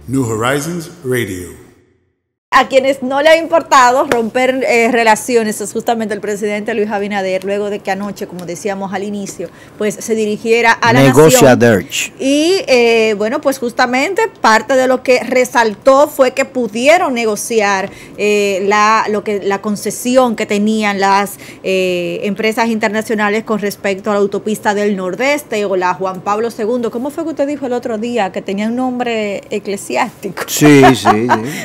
New Horizons Radio. A quienes no le ha importado romper relaciones es justamente el presidente Luis Abinader, luego de que anoche, como decíamos al inicio, pues se dirigiera a la nación. Y bueno, pues justamente parte de lo que resaltó fue que pudieron negociar la concesión que tenían las empresas internacionales con respecto a la autopista del Nordeste o la Juan Pablo II. ¿Cómo fue que usted dijo el otro día? Que tenía un nombre eclesiástico. Sí,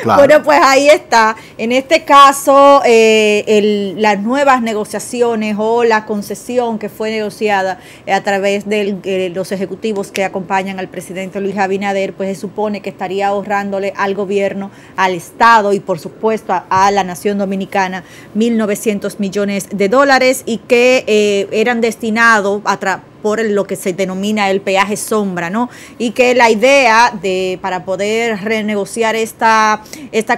claro. Bueno, pues ahí está, en este caso, las nuevas negociaciones o la concesión que fue negociada a través de los ejecutivos que acompañan al presidente Luis Abinader, pues se supone que estaría ahorrándole al gobierno, al Estado y por supuesto a la nación dominicana 1.900 millones de dólares y que eran destinados por lo que se denomina el peaje sombra, ¿no? Y que la idea para poder renegociar esta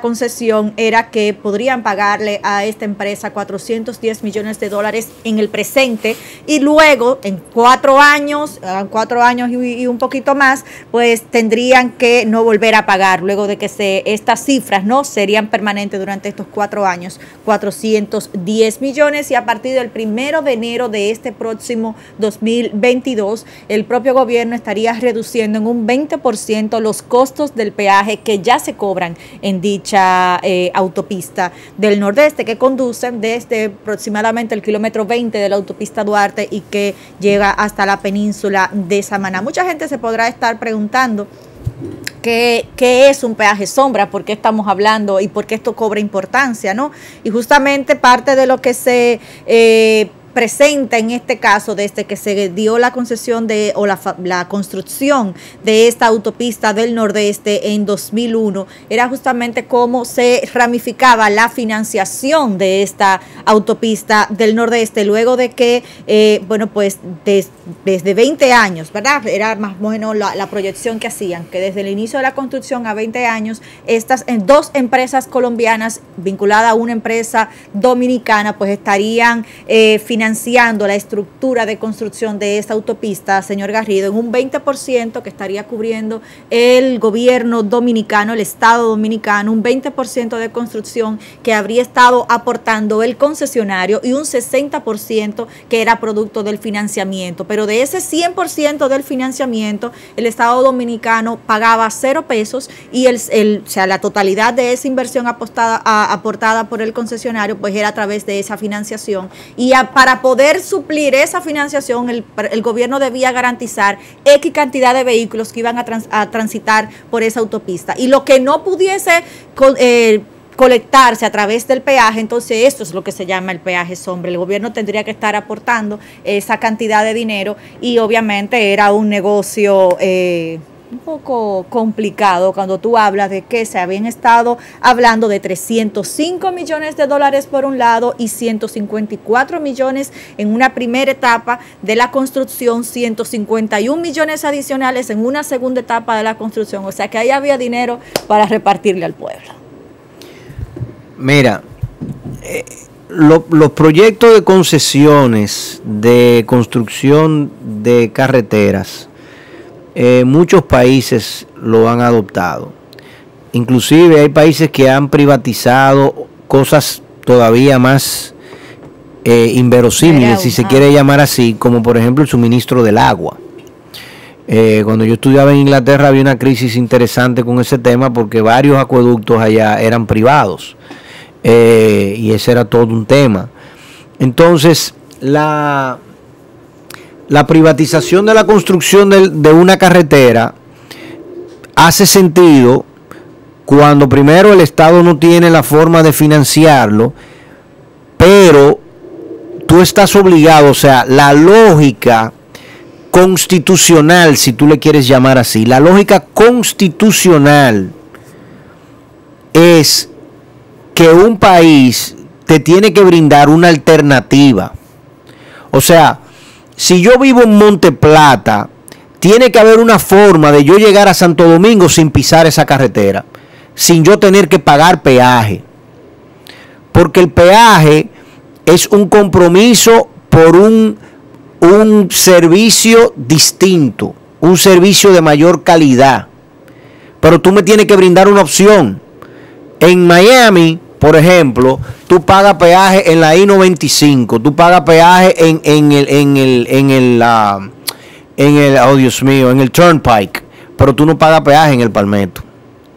concesión era que podrían pagarle a esta empresa 410 millones de dólares en el presente y luego en 4 años y un poquito más, pues tendrían que no volver a pagar luego de que estas cifras, ¿no? Serían permanentes durante estos 4 años, 410 millones y a partir del 1 de enero de este próximo 2022, el propio gobierno estaría reduciendo en un 20% los costos del peaje que ya se cobran en dicha autopista del Nordeste, que conducen desde aproximadamente el kilómetro 20 de la autopista Duarte y que llega hasta la península de Samaná. Mucha gente se podrá estar preguntando ¿qué es un peaje sombra? ¿Por qué estamos hablando y por qué esto cobra importancia, ¿no? Y justamente parte de lo que se presenta en este caso desde que se dio la concesión la construcción de esta autopista del Nordeste en 2001 era justamente cómo se ramificaba la financiación de esta autopista del Nordeste luego de que bueno, pues desde 20 años, ¿verdad? Era más o menos la proyección que hacían, que desde el inicio de la construcción a 20 años estas dos empresas colombianas vinculadas a una empresa dominicana pues estarían financiando la estructura de construcción de esta autopista, señor Garrido, en un 20% que estaría cubriendo el gobierno dominicano, el Estado dominicano, un 20% de construcción que habría estado aportando el concesionario y un 60% que era producto del financiamiento. Pero de ese 100% del financiamiento, el Estado dominicano pagaba 0 pesos y o sea, la totalidad de esa inversión aportada por el concesionario pues era a través de esa financiación y para poder suplir esa financiación, el gobierno debía garantizar X cantidad de vehículos que iban a transitar por esa autopista. Y lo que no pudiese colectarse a través del peaje, entonces esto es lo que se llama el peaje sombra. El gobierno tendría que estar aportando esa cantidad de dinero y obviamente era un negocio un poco complicado cuando tú hablas de que se habían estado hablando de 305 millones de dólares por un lado y 154 millones en una primera etapa de la construcción, 151 millones adicionales en una segunda etapa de la construcción. O sea que ahí había dinero para repartirle al pueblo. Mira, los proyectos de concesiones de construcción de carreteras, muchos países lo han adoptado. Inclusive hay países que han privatizado cosas todavía más inverosímiles, si se quiere llamar así, como por ejemplo el suministro del agua. Cuando yo estudiaba en Inglaterra había una crisis interesante con ese tema porque varios acueductos allá eran privados y ese era todo un tema. Entonces la privatización de la construcción de una carretera hace sentido cuando primero el Estado no tiene la forma de financiarlo, pero tú estás obligado, o sea, la lógica constitucional, si tú le quieres llamar así, la lógica constitucional es que un país te tiene que brindar una alternativa. O sea, si yo vivo en Monte Plata, tiene que haber una forma de yo llegar a Santo Domingo sin pisar esa carretera, sin yo tener que pagar peaje. Porque el peaje es un compromiso por un servicio distinto, un servicio de mayor calidad. pero tú me tienes que brindar una opción. En Miami, por ejemplo, tú pagas peaje en la I-95, tú pagas peaje en el Turnpike, pero tú no pagas peaje en el Palmetto.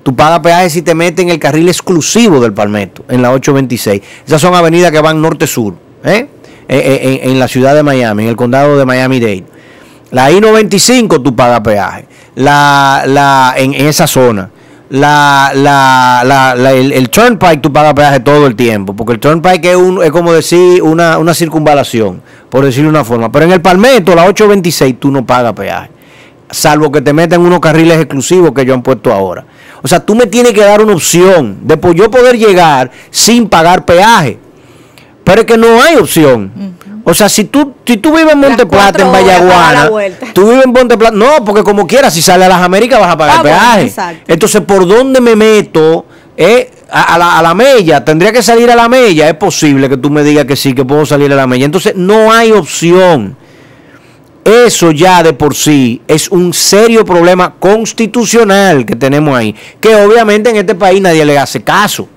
Tú pagas peaje si te metes en el carril exclusivo del Palmetto, en la 826. Esas son avenidas que van norte-sur, en la ciudad de Miami, en el condado de Miami-Dade. La I-95 tú pagas peaje. En esa zona. El Turnpike tú pagas peaje todo el tiempo, porque el Turnpike es como decir una circunvalación, por decirlo de una forma. Pero en el Palmetto, la 826, tú no pagas peaje, salvo que te metan unos carriles exclusivos que ellos han puesto ahora. O sea, tú me tienes que dar una opción de yo poder llegar sin pagar peaje, pero es que no hay opción. O sea, si tú vives en Monte Plata, en Vallaguana, tú vives en Monte Plata, no, porque como quieras, si sales a las Américas vas a pagar peaje. Bueno, entonces, ¿por dónde me meto? A la Mella, tendría que salir a la Mella. Es posible que tú me digas que sí, que puedo salir a la Mella. Entonces, no hay opción. Eso ya de por sí es un serio problema constitucional que tenemos ahí, que obviamente en este país nadie le hace caso.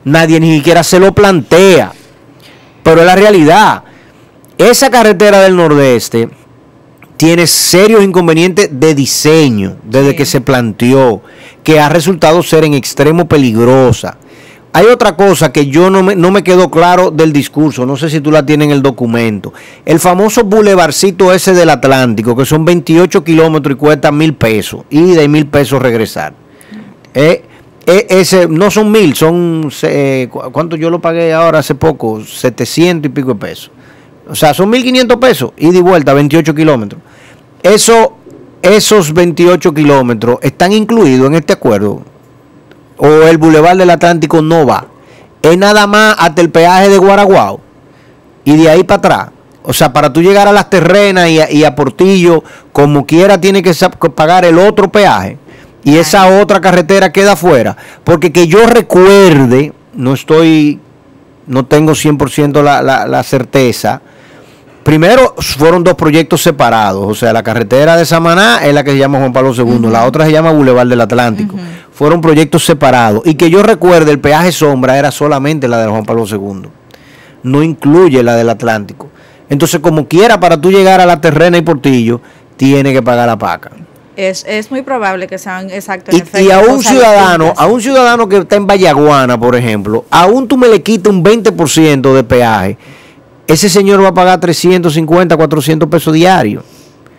Nadie ni siquiera se lo plantea. Pero es la realidad. Esa carretera del Nordeste tiene serios inconvenientes de diseño desde que se planteó, que ha resultado ser en extremo peligrosa. Hay otra cosa que yo no me quedó claro del discurso, no sé si tú la tienes en el documento. El famoso bulevarcito ese del Atlántico, que son 28 kilómetros y cuesta $1,000, ida y $1,000 regresar. Ese no son 1,000, son ¿cuánto yo lo pagué ahora hace poco? 700 y pico de pesos. O sea, son $1,500, ida y vuelta, 28 kilómetros. Esos 28 kilómetros están incluidos en este acuerdo. O el Boulevard del Atlántico no va. Es nada más hasta el peaje de Guaraguao. Y de ahí para atrás. O sea, para tú llegar a Las Terrenas y a Portillo, como quiera, tiene que pagar el otro peaje. Y esa otra carretera queda afuera. Porque que yo recuerde, no tengo 100% la certeza. Primero, fueron dos proyectos separados. O sea, la carretera de Samaná es la que se llama Juan Pablo II. La otra se llama Boulevard del Atlántico. Fueron proyectos separados. Y que yo recuerde, el peaje sombra era solamente la de Juan Pablo II. No incluye la del Atlántico. Entonces, como quiera, para tú llegar a La Terrena y Portillo, tiene que pagar la paca. Es muy probable que sean exactos. Y a un ciudadano que está en Vallaguana, por ejemplo, aún tú me le quitas un 20% de peaje, ese señor va a pagar 350, 400 pesos diarios.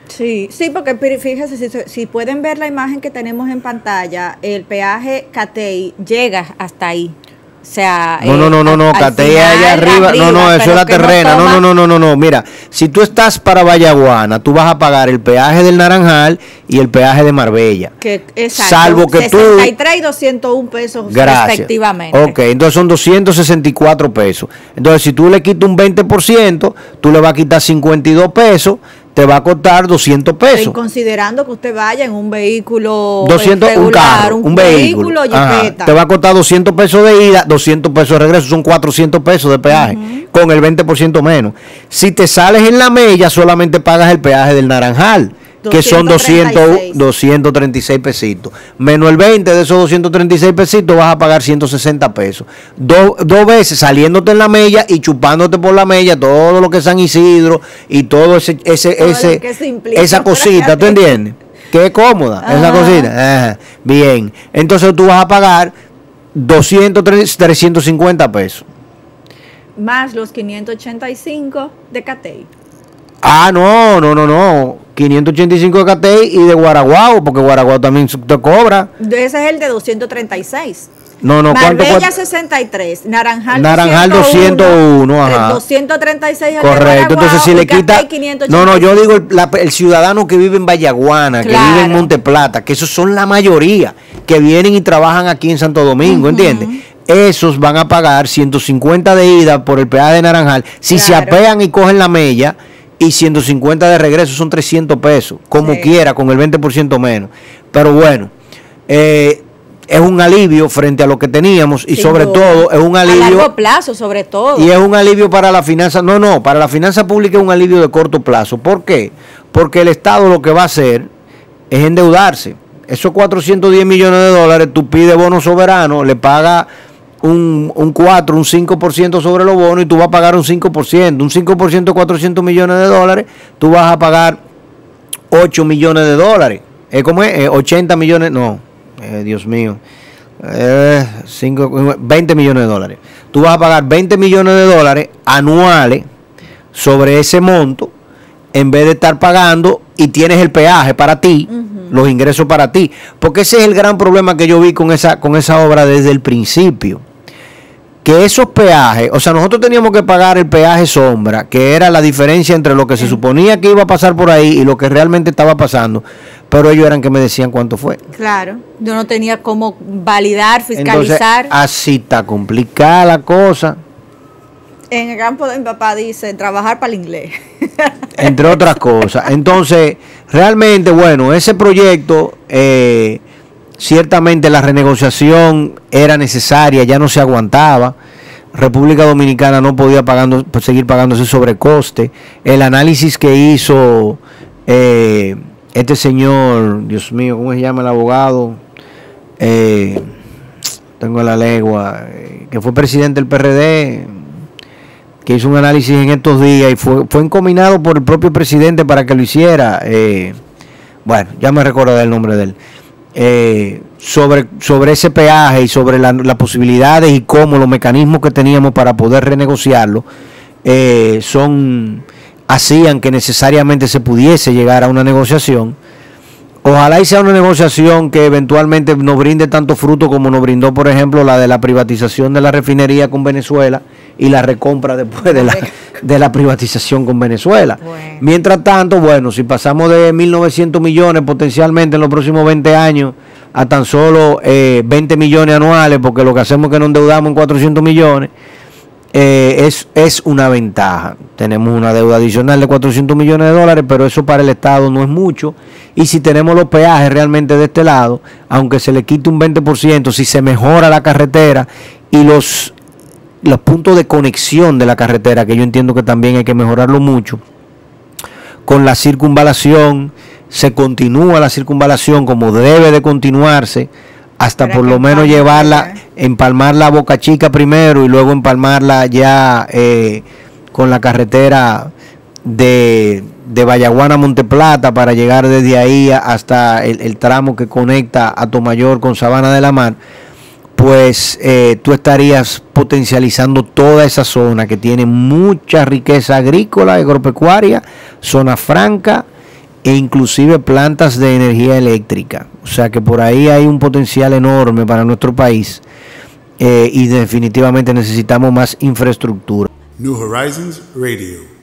Sí, porque fíjese, si pueden ver la imagen que tenemos en pantalla, el peaje Catey llega hasta ahí. O sea, no, Catey allá arriba, no, eso es La Terrena, no, mira, si tú estás para Vallaguana, tú vas a pagar el peaje del Naranjal y el peaje de Marbella. Exacto, salvo que 63 y 201 pesos respectivamente. Ok, entonces son 264 pesos. Entonces, si tú le quitas un 20%, tú le vas a quitar 52 pesos, te va a costar 200 pesos. Y considerando que usted vaya en un vehículo 200, regular, un carro, un vehículo, te va a costar 200 pesos de ida, 200 pesos de regreso, son 400 pesos de peaje, con el 20% menos. Si te sales en La Mella, solamente pagas el peaje del Naranjal, que son 236 pesitos. Menos el 20 de esos 236 pesitos vas a pagar 160 pesos. Dos veces saliéndote en La Mella y chupándote por La Mella todo lo que es San Isidro y todo esa cosita, ¿tú entiendes? Que es cómoda esa cosita. Bien, entonces tú vas a pagar 350 pesos. Más los 585 de Catey. No. 585 de Catey y de Guaraguao, porque Guaraguao también te cobra. Ese es el de 236. No, Marbella 63, Naranjal 201, ajá. 236 correcto, entonces si le quita yo digo el ciudadano que vive en Vallaguana, que vive en Monte Plata, que esos son la mayoría que vienen y trabajan aquí en Santo Domingo, ¿entiendes? Esos van a pagar 150 de ida por el peaje de Naranjal, si se apean y cogen La Mella, y 150 de regreso, son 300 pesos, como quiera, con el 20% menos. Pero bueno, es un alivio frente a lo que teníamos y sobre todo es un alivio a largo plazo, sobre todo. Y es un alivio para la finanza, para la finanza pública es un alivio de corto plazo. ¿Por qué? Porque el Estado lo que va a hacer es endeudarse. esos 410 millones de dólares, tú pides bono soberano, le pagas un 4, un 5% sobre los bonos y tú vas a pagar un 5%. Un 5% de 400 millones de dólares, tú vas a pagar 8 millones de dólares. ¿Cómo es? 80 millones, no, Dios mío. 20 millones de dólares. Tú vas a pagar 20 millones de dólares anuales sobre ese monto, en vez de estar pagando y tienes el peaje para ti, los ingresos para ti. Porque ese es el gran problema que yo vi con esa obra desde el principio. Que esos peajes, o sea, nosotros teníamos que pagar el peaje sombra, que era la diferencia entre lo que se suponía que iba a pasar por ahí y lo que realmente estaba pasando, pero ellos eran que me decían cuánto fue. Claro, yo no tenía cómo validar, fiscalizar. Entonces, así está complicada la cosa. En el campo de mi papá dice, trabajar para el inglés. Entre otras cosas. Entonces, realmente, bueno, ese proyecto, ciertamente la renegociación era necesaria, ya no se aguantaba. República Dominicana no podía seguir pagando ese sobrecoste. El análisis que hizo este señor, Dios mío, ¿cómo se llama el abogado? Tengo la lengua, que fue presidente del PRD, que hizo un análisis en estos días y fue encominado por el propio presidente para que lo hiciera. Bueno, ya me recordaré el nombre de él. Sobre ese peaje y sobre las posibilidades y cómo los mecanismos que teníamos para poder renegociarlo hacían que necesariamente se pudiese llegar a una negociación. Ojalá y sea una negociación que eventualmente nos brinde tanto fruto como nos brindó, por ejemplo, la de la privatización de la refinería con Venezuela y la recompra después de la privatización con Venezuela. Bueno. Mientras tanto, bueno, si pasamos de 1.900 millones potencialmente en los próximos 20 años a tan solo 20 millones anuales, porque lo que hacemos es que nos endeudamos en 400 millones, es una ventaja. Tenemos una deuda adicional de 400 millones de dólares, pero eso para el Estado no es mucho. Y si tenemos los peajes realmente de este lado, aunque se le quite un 20%, si se mejora la carretera y los puntos de conexión de la carretera, que yo entiendo que también hay que mejorarlo mucho, con la circunvalación, se continúa la circunvalación como debe de continuarse, hasta por lo menos llevarla, empalmarla a Boca Chica primero y luego empalmarla ya con la carretera de Vallaguana a Monteplata para llegar desde ahí hasta el tramo que conecta a Tomayor con Sabana de la Mar. Pues tú estarías potencializando toda esa zona que tiene mucha riqueza agrícola, agropecuaria, zona franca e inclusive plantas de energía eléctrica. O sea que por ahí hay un potencial enorme para nuestro país y definitivamente necesitamos más infraestructura. New Horizons Radio.